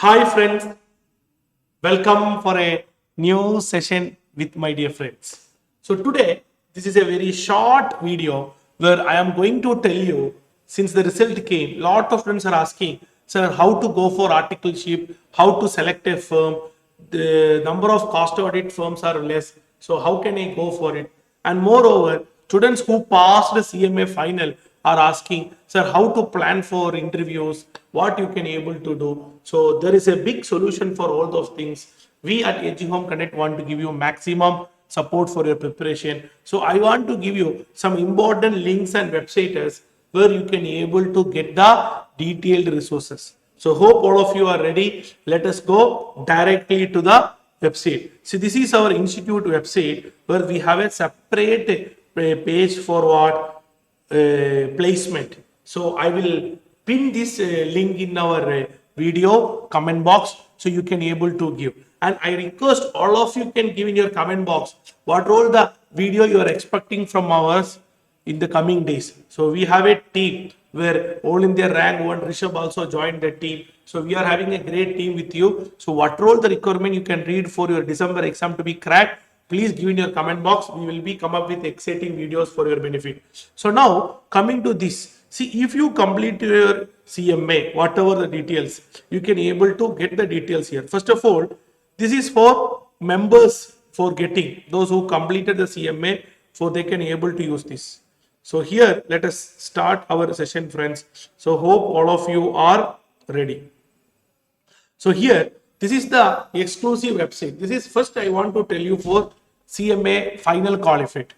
Hi friends, welcome for a new session with my dear friends. So today, this is a very short video where I am going to tell you, since the result came, lot of friends are asking, sir, how to go for articleship, how to select a firm, the number of cost audit firms are less, so how can I go for it? And moreover, students who passed the CMA final are asking, sir, how to plan for interviews, what you can able to do. So there is a big solution for all those things. We at Edu Home Connect want to give you maximum support for your preparation. So I want to give you some important links and websites where you can able to get the detailed resources. So hope all of you are ready. Let us go directly to the website. See, this is our institute website where we have a separate page for what placement. So I will pin this link in our video comment box so you can able to give. And I request all of you can give in your comment box what all the video you are expecting from ours in the coming days. So we have a team where all India rank one Rishabh also joined the team. So we are having a great team with you. So what all the requirement you can read for your December exam to be cracked, please give in your comment box. We will be come up with exciting videos for your benefit. So now coming to this, see, if you complete your CMA, whatever the details, you can able to get the details here. First of all, this is for members for getting those who completed the CMA, so they can able to use this. So here, let us start our session, friends. So hope all of you are ready. So here, this is the exclusive website. This is first I want to tell you for CMA final qualified.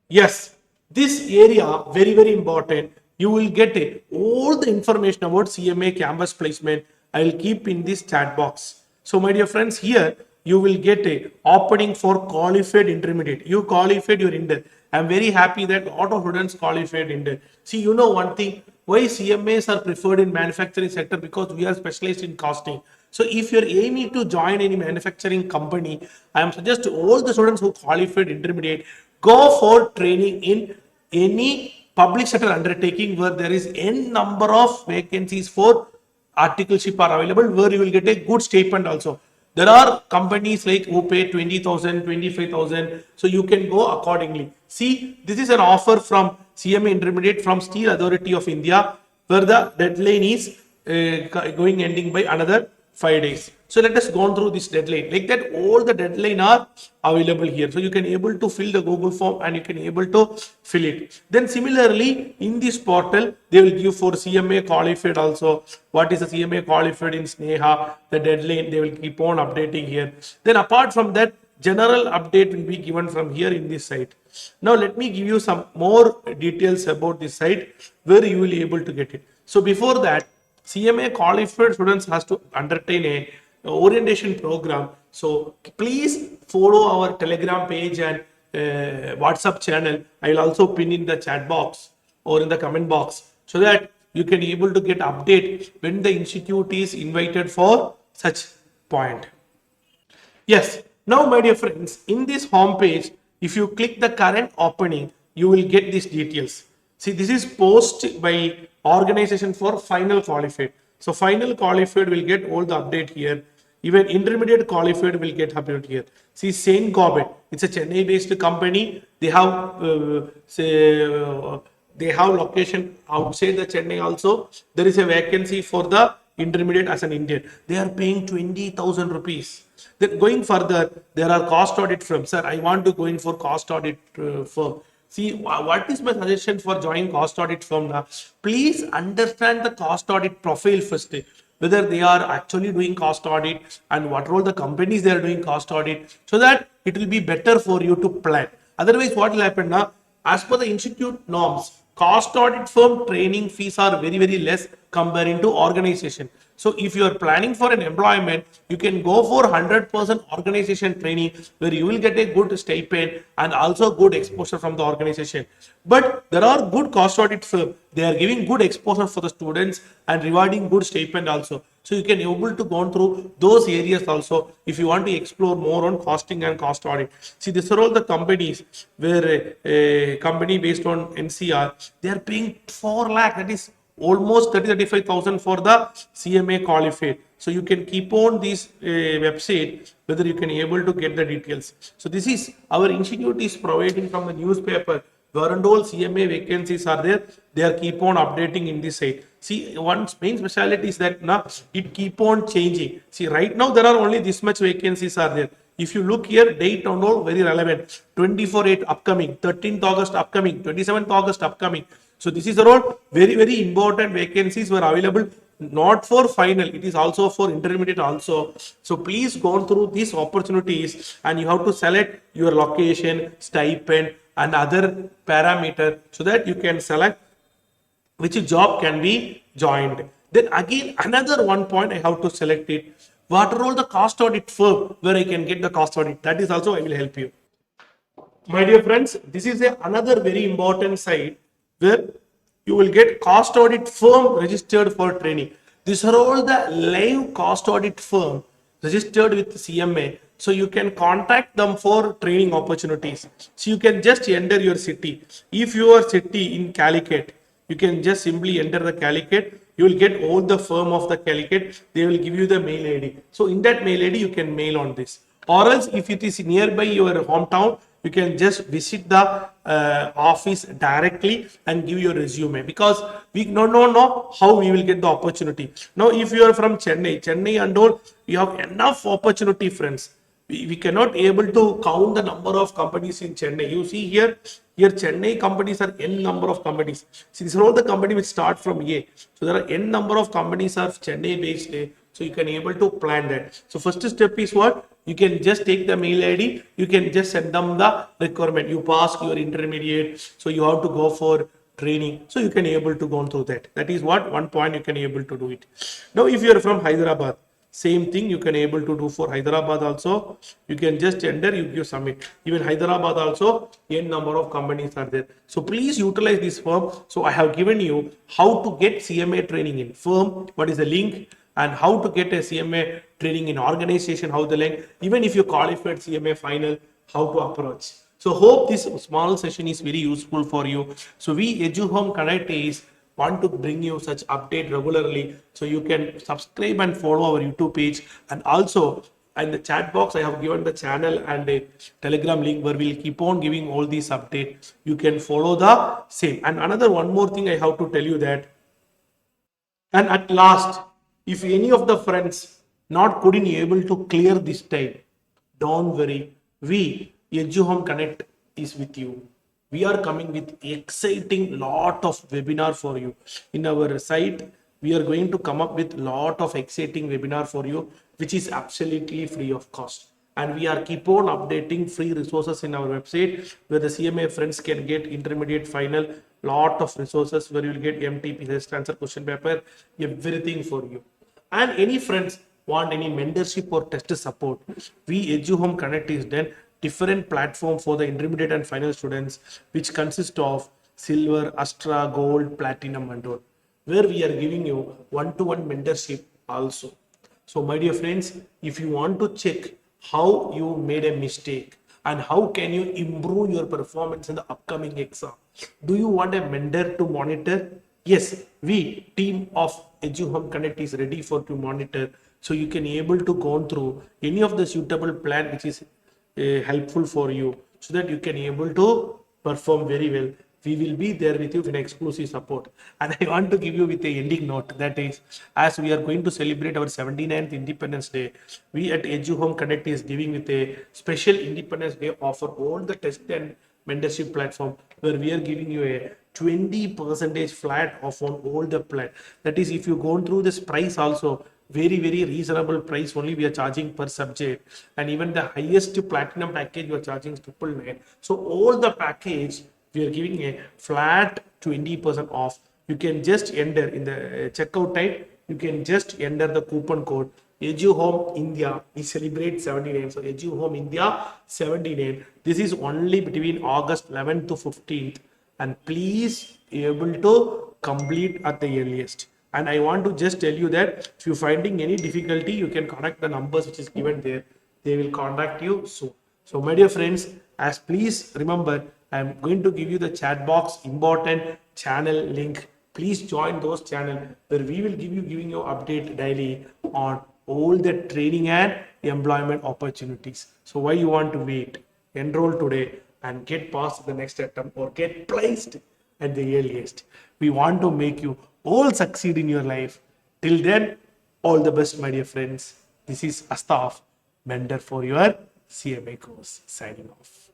Yes, this area very important. You will get all the information about CMA campus placement. I will keep in this chat box. So my dear friends, here you will get a opening for qualified intermediate. You qualified your intern. I'm very happy that a lot of students qualified intern. See, you know one thing, why CMAs are preferred in manufacturing sector, because we are specialized in costing. So if you're aiming to join any manufacturing company, I am suggest to all the students who qualified intermediate, go for training in any public sector undertaking where there is n number of vacancies for articleship are available, where you will get a good stipend also. There are companies like who pay 20,000, 25,000, so you can go accordingly. See, this is an offer from CMA Intermediate from Steel Authority of India, where the deadline is going ending by another 5 days. So let us go through this deadline. Like that, all the deadline are available here. So you can able to fill the Google form and you can able to fill it. Then similarly, in this portal, they will give for CMA qualified also. What is the CMA qualified in Sneha? The deadline, they will keep on updating here. Then apart from that, general update will be given from here in this site. Now let me give you some more details about this site where you will be able to get it. So before that, CMA qualified students has to undertake a orientation program. So please follow our Telegram page and WhatsApp channel. I will also pin in the chat box or in the comment box so that you can able to get update when the institute is invited for such point. Yes, now my dear friends, in this home page, if you click the current opening, you will get these details. See, this is post by organization for final qualified. So final qualified will get all the update here. Even intermediate qualified will get update here. See, Saint Corbett, it's a Chennai based company. They have they have location outside the Chennai also. There is a vacancy for the intermediate as an Indian. They are paying 20,000 rupees. Then going further, there are cost audit firms. Sir, I want to go in for cost audit firm. See, what is my suggestion for joining cost audit firm now? Please understand the cost audit profile first. Whether they are actually doing cost audit and what all the companies they are doing cost audit, so that it will be better for you to plan. Otherwise, what will happen now? As per the institute norms, cost audit firm training fees are very less comparing to organization. So if you are planning for an employment, you can go for 100% organization training where you will get a good stipend and also good exposure from the organization. But there are good cost audit firms. They are giving good exposure for the students and rewarding good stipend also. So you can able to go through those areas also if you want to explore more on costing and cost audit. See, these are all the companies where a company based on NCR, they are paying 4 lakh. That is almost 30-35,000 for the CMA qualified. So you can keep on this website whether you can able to get the details. So this is our institute is providing from the newspaper where and all CMA vacancies are there. They are keep on updating in this site. See, one main specialty is that now it keep on changing. See, right now there are only this much vacancies are there. If you look here, date and all very relevant. 24/8 upcoming, 13th August upcoming, 27th August upcoming. So this is around very important vacancies were available, not for final, it is also for intermediate also. So please go through these opportunities and you have to select your location, stipend and other parameter so that you can select which job can be joined. Then again another one point I have to select it. What are all the cost audit firm where I can get the cost audit? That is also I will help you. My dear friends, this is another very important site where you will get cost audit firm registered for training. These are all the live cost audit firm registered with CMA. So you can contact them for training opportunities. So you can just enter your city. If your city in Calicut, you can just simply enter the Calicut. You will get all the firm of the Calicut. They will give you the mail ID. So in that mail ID, you can mail on this. Or else if it is nearby your hometown, you can just visit the office directly and give your resume, because we don't know how we will get the opportunity. Now if you are from Chennai and all, you have enough opportunity, friends. We cannot able to count the number of companies in Chennai. You see here Chennai companies are n number of companies. See, these are all the companies which start from A. So there are n number of companies are Chennai based. So you can able to plan that. So first step is what? You can just take the mail ID. You can just send them the requirement. You pass your intermediate. So you have to go for training. So you can able to go through that. That is what one point you can able to do it. Now if you are from Hyderabad, same thing you can able to do for Hyderabad also. You can just enter, you submit. Even Hyderabad also, n number of companies are there. So please utilize this firm. So I have given you how to get CMA training in firm, what is the link, and how to get a CMA training in organization, how the link, even if you qualified CMA final, how to approach. So hope this small session is very useful for you. So we Edu Home Connect is want to bring you such update regularly, so you can subscribe and follow our YouTube page, and also in the chat box I have given the channel and a Telegram link where we'll keep on giving all these updates. You can follow the same. And another one more thing I have to tell you that, and at last, if any of the friends not couldn't able to clear this time, don't worry, we Edu Home Connect is with you. We are coming with exciting lot of webinar for you. In our site, we are going to come up with lot of exciting webinar for you, which is absolutely free of cost. And we are keep on updating free resources in our website where the CMA friends can get intermediate final, lot of resources where you will get MTP, test answer, question paper, everything for you. And any friends want any mentorship or test support, we Edu Home Connect is done different platform for the intermediate and final students, which consist of silver, Astra, gold, platinum and all, where we are giving you one-to-one mentorship also. So my dear friends, if you want to check how you made a mistake and how can you improve your performance in the upcoming exam, do you want a mentor to monitor? Yes, we team of Edu Home Connect is ready for to monitor. So you can able to go through any of the suitable plan which is helpful for you, so that you can able to perform very well. We will be there with you in exclusive support. And I want to give you with a ending note, that is, as we are going to celebrate our 79th Independence Day, we at Edu Home Connect is giving with a special Independence Day offer all the test and mentorship platform, where we are giving you a 20% flat off on all the plan. That is, if you go through this price also, very reasonable price only we are charging per subject, and even the highest platinum package you are charging 999. So all the package we are giving a flat 20% off. You can just enter in the checkout time, you can just enter the coupon code Edu Home India. We celebrate 79, so Edu Home India 79. This is only between August 11th to 15th, and please able to complete at the earliest. And I want to just tell you that if you're finding any difficulty, you can contact the numbers which is given there. They will contact you soon. So my dear friends, please remember, I am going to give you the chat box important channel link Please join those channels where we will giving you update daily on all the training and employment opportunities. So why you want to wait? Enroll today and get past the next attempt or get placed at the earliest. We want to make you all succeed in your life. Till then, all the best, my dear friends. This is Astaf, mentor for your CMA course, signing off.